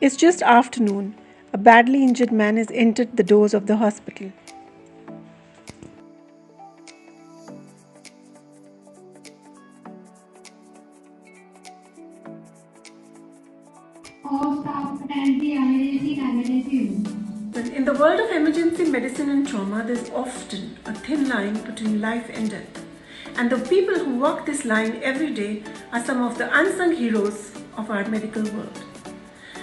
It's just afternoon. A badly injured man has entered the doors of the hospital. In the world of emergency medicine and trauma, there's often a thin line between life and death. And the people who walk this line every day are some of the unsung heroes of our medical world.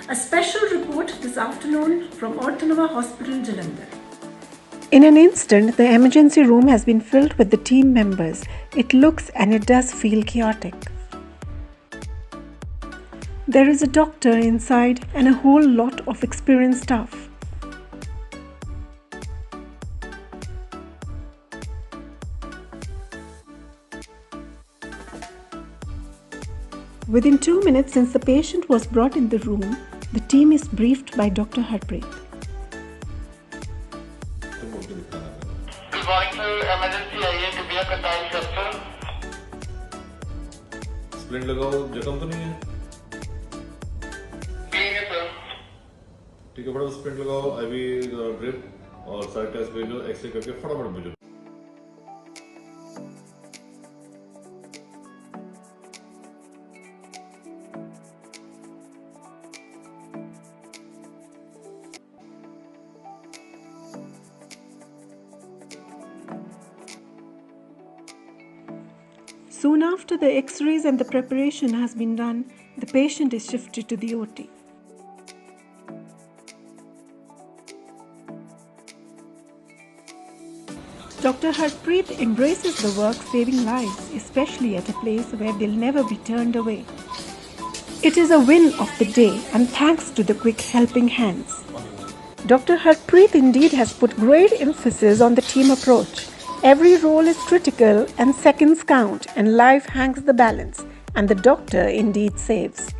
A special report this afternoon from Orthonova Hospital, Jalandhar. In an instant, the emergency room has been filled with the team members. It looks and it does feel chaotic. There is a doctor inside and a whole lot of experienced staff. Within 2 minutes since the patient was brought in the room, the team is briefed by Dr. Harprit. Good morning, sir. Emergency आइए कृपया कतार sector. Splint लगाओ, जख्म तो नहीं है? ठीक है सर. ठीक है, फटाफट स्प्लिंट लगाओ, आईवी ड्रिप और सारे टेस्ट भेजो, एक्सरे करके फटाफट भेजो. Soon after the x-rays and the preparation has been done, the patient is shifted to the OT. Dr. Harprit embraces the work saving lives, especially at a place where they'll never be turned away. It is a win of the day and thanks to the quick helping hands. Dr. Harprit indeed has put great emphasis on the team approach. Every role is critical and seconds count and life hangs the balance and the doctor indeed saves.